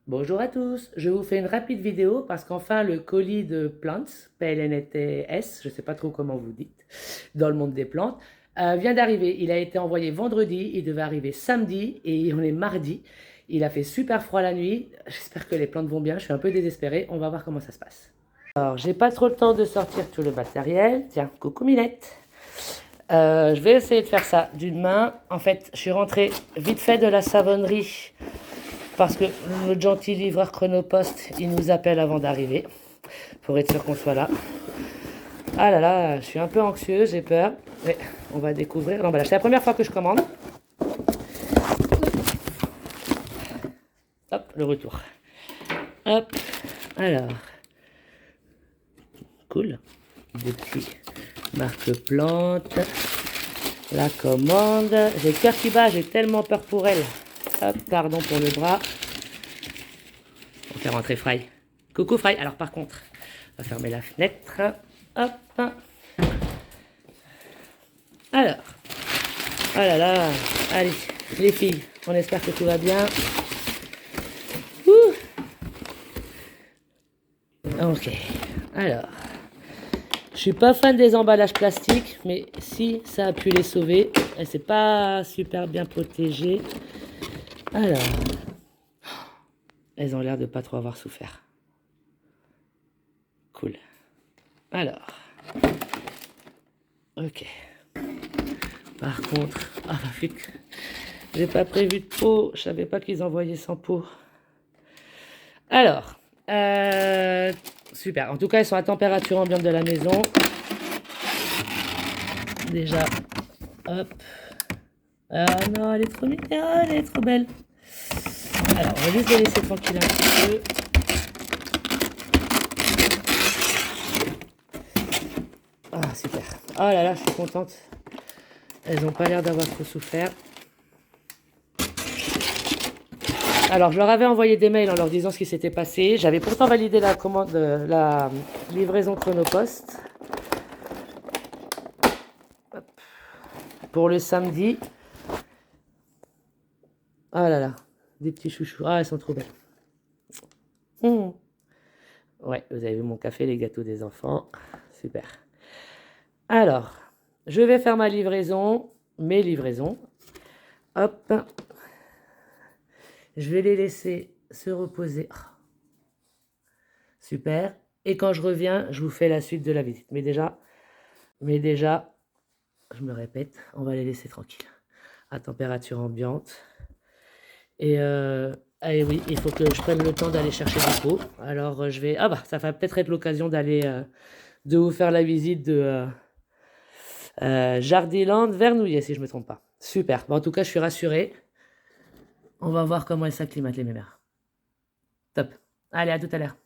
Bonjour à tous, je vous fais une rapide vidéo parce qu'enfin le colis de Plants, PLNTS, je ne sais pas trop comment vous dites, dans le monde des plantes, vient d'arriver. Il a été envoyé vendredi, il devait arriver samedi et on est mardi. Il a fait super froid la nuit, j'espère que les plantes vont bien, je suis un peu désespérée, on va voir comment ça se passe. Alors, j'ai pas trop le temps de sortir tout le matériel. Tiens, coucou Minette. Je vais essayer de faire ça d'une main. En fait, je suis rentrée vite fait de la savonnerie parce que notre gentil livreur Chronopost, il nous appelle avant d'arriver pour être sûr qu'on soit là. Ah là là, je suis un peu anxieuse, j'ai peur. Mais on va découvrir l'emballage. C'est la première fois que je commande. Hop, le retour. Hop, alors. Cool. Des petits marque-plantes. La commande. J'ai le cœur qui bat, j'ai tellement peur pour elle. Hop, pardon pour le bras. On fait rentrer Fry. Coucou Fry. Alors par contre, on va fermer la fenêtre. Hop. Alors. Oh là là. Allez, les filles, on espère que tout va bien. Ouh. Ok. Alors. Je suis pas fan des emballages plastiques, mais si ça a pu les sauver. Et c'est pas super bien protégé. Alors. Elles ont l'air de pas trop avoir souffert. Cool. Alors. Ok. Par contre, ah vite, j'ai pas prévu de pot. Je savais pas qu'ils envoyaient sans pot. Alors, super. En tout cas, elles sont à température ambiante de la maison. Déjà, hop. Ah non, elle est trop mignonne, elle est trop belle. Alors, on va juste les laisser tranquilles un petit peu. Ah, super. Oh là là, je suis contente. Elles n'ont pas l'air d'avoir trop souffert. Alors, je leur avais envoyé des mails en leur disant ce qui s'était passé. J'avais pourtant validé la commande, la livraison Chronopost pour le samedi. Ah là là, des petits chouchous. Ah, elles sont trop belles. Ouais, vous avez vu mon café, les gâteaux des enfants. Super. Alors, je vais faire ma livraison, mes livraisons. Hop. Je vais les laisser se reposer. Super. Et quand je reviens, je vous fais la suite de la visite. Mais déjà, je me répète, on va les laisser tranquilles, à température ambiante. Et oui, il faut que je prenne le temps d'aller chercher des pots. Alors je vais... Ah bah, ça va peut-être être l'occasion d'aller... de vous faire la visite de Jardiland Vernouillet, si je ne me trompe pas. Super. Bon, en tout cas, je suis rassuré. On va voir comment elle s'acclimate, les mémères. Top. Allez, à tout à l'heure.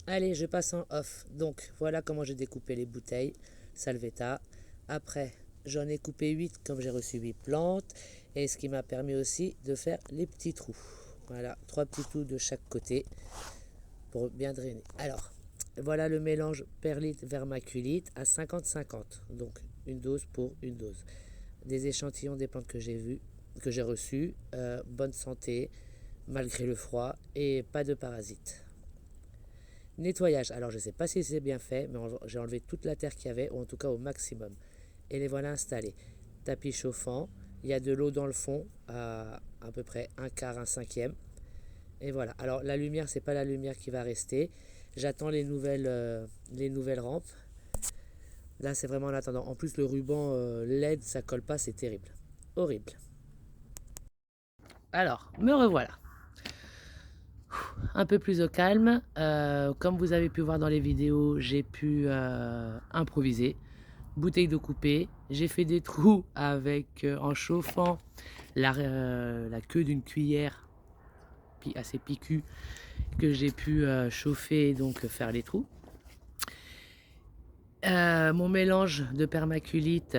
Allez, je passe en off. Donc, voilà comment j'ai découpé les bouteilles. Salvetta. Après, j'en ai coupé 8 comme j'ai reçu 8 plantes. Et ce qui m'a permis aussi de faire les petits trous. Voilà, 3 petits trous de chaque côté pour bien drainer. Alors, voilà le mélange perlite vermaculite à 50-50. Donc, une dose pour une dose. Des échantillons des plantes que j'ai vues, que j'ai reçues. Bonne santé, malgré le froid et pas de parasites. Nettoyage. Alors, je ne sais pas si c'est bien fait, mais j'ai enlevé toute la terre qu'il y avait, ou en tout cas au maximum. Et les voilà installés. Tapis chauffant. Il y a de l'eau dans le fond, à peu près un quart, un cinquième. Et voilà. Alors, la lumière, c'est pas la lumière qui va rester. J'attends les nouvelles rampes. Là, c'est vraiment en attendant. En plus, le ruban LED, ça colle pas, c'est terrible. Horrible. Alors, me revoilà. Un peu plus au calme. Comme vous avez pu voir dans les vidéos, j'ai pu improviser. Bouteille d'eau coupée. J'ai fait des trous avec, en chauffant la queue d'une cuillère assez piqûre que j'ai pu chauffer et donc faire les trous. Mon mélange de permaculite,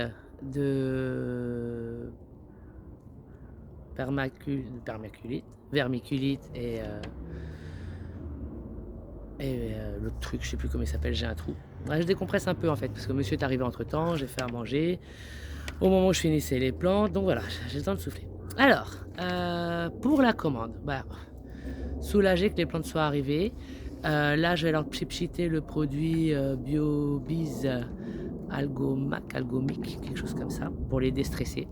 vermiculite et l'autre truc, je sais plus comment il s'appelle, j'ai un trou. Ouais, je décompresse un peu en fait, parce que monsieur est arrivé entre temps, j'ai fait à manger. Au moment où je finissais les plantes, donc voilà, j'ai le temps de souffler. Alors, pour la commande, bah, soulagé que les plantes soient arrivées. Là, je vais leur pchiter le produit BioBiz Algomic, quelque chose comme ça, pour les déstresser.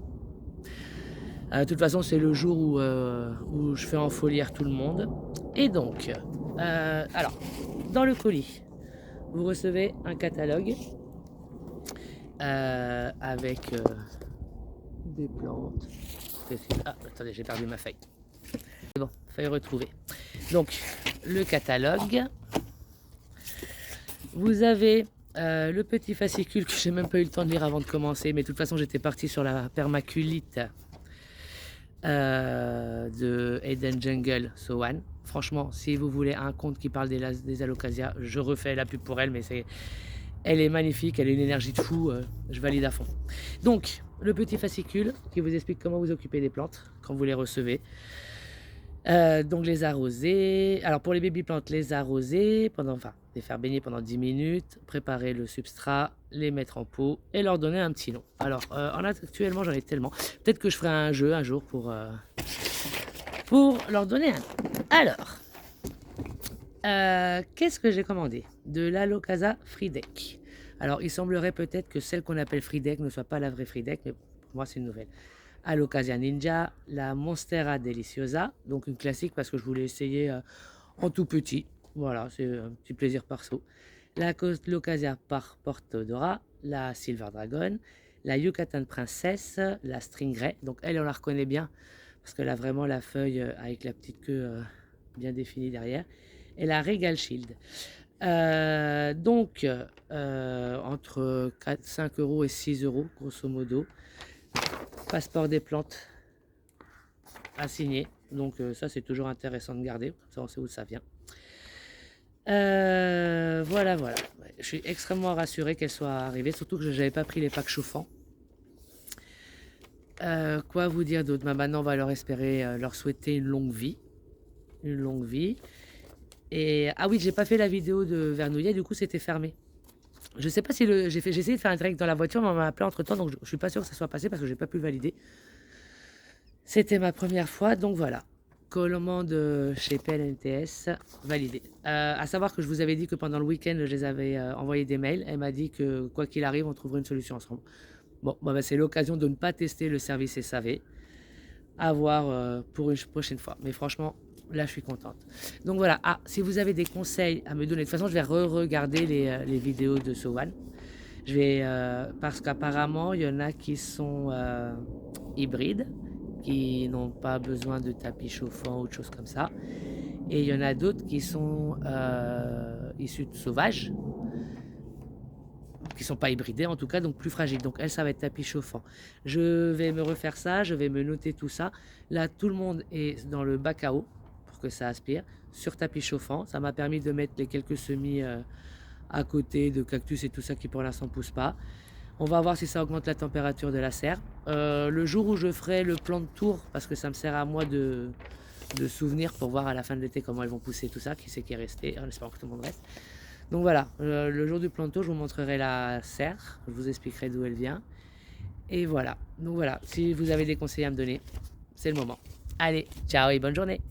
De toute façon, c'est le jour où je fais enfolière tout le monde. Et donc, alors, dans le colis, vous recevez un catalogue avec des plantes. Ah, attendez, j'ai perdu ma feuille. C'est bon, feuille retrouvée. Donc, le catalogue. Vous avez le petit fascicule que j'ai même pas eu le temps de lire avant de commencer, mais de toute façon, j'étais parti sur la permaculite de Eden Jungle Sowan. Franchement, si vous voulez un compte qui parle des alocasias, je refais la pub pour elle, mais elle est magnifique, elle a une énergie de fou, je valide à fond. Donc, le petit fascicule qui vous explique comment vous occuper des plantes quand vous les recevez. Donc les arroser, alors pour les baby plantes, les arroser, les faire baigner pendant 10 minutes, préparer le substrat, les mettre en pot et leur donner un petit nom. Alors actuellement j'en ai tellement, peut-être que je ferai un jeu un jour pour leur donner un nom. Alors, qu'est-ce que j'ai commandé? De l'Alocasia Friedek. Alors il semblerait peut-être que celle qu'on appelle Friedek ne soit pas la vraie Friedek, mais pour moi c'est une nouvelle. Alocasia Ninja, la Monstera Deliciosa, donc une classique parce que je voulais essayer en tout petit. Voilà, c'est un petit plaisir perso. La Locasia par Portodora, la Silver Dragon, la Yucatan Princess, la Stingray. Donc elle, on la reconnaît bien parce qu'elle a vraiment la feuille avec la petite queue bien définie derrière. Et la Regal Shield. Donc, entre 5 € et 6 € grosso modo. Passeport des plantes à signer, donc ça c'est toujours intéressant de garder, ça on sait où ça vient. Voilà, je suis extrêmement rassuré qu'elle soit arrivée, surtout que je n'avais pas pris les packs chauffants. Quoi vous dire d'autre? Maintenant on va leur souhaiter une longue vie. Et ah oui, j'ai pas fait la vidéo de Vernouillet, du coup c'était fermé. Je sais pas si j'ai essayé de faire un direct dans la voiture, mais on m'a appelé entre temps, donc je suis pas sûr que ça soit passé parce que j'ai pas pu le valider. C'était ma première fois, donc voilà. Commande chez PLNTS, validé. À savoir que je vous avais dit que pendant le week-end, je les avais envoyé des mails. Elle m'a dit que quoi qu'il arrive, on trouverait une solution ensemble. Bon, c'est l'occasion de ne pas tester le service SAV. À voir pour une prochaine fois. Mais franchement, là, je suis contente. Donc voilà. Ah, si vous avez des conseils à me donner, de toute façon, je vais re-regarder les vidéos de Sowan. Je vais, parce qu'apparemment, il y en a qui sont hybrides, qui n'ont pas besoin de tapis chauffant ou de choses comme ça. Et il y en a d'autres qui sont issus de sauvages, qui ne sont pas hybridés en tout cas, donc plus fragiles. Donc elle, ça va être tapis chauffant. Je vais me refaire ça, je vais me noter tout ça. Là, tout le monde est dans le bac à eau pour que ça aspire, sur tapis chauffant. Ça m'a permis de mettre les quelques semis à côté de cactus et tout ça qui pour l'instant ne pousse pas. On va voir si ça augmente la température de la serre. Le jour où je ferai le plan de tour, parce que ça me sert à moi de souvenir pour voir à la fin de l'été comment elles vont pousser tout ça, qui c'est qui est resté, en espérant que tout le monde reste. Donc voilà, le jour du plan de tour, je vous montrerai la serre, je vous expliquerai d'où elle vient. Et voilà, donc voilà, si vous avez des conseils à me donner, c'est le moment. Allez, ciao et bonne journée.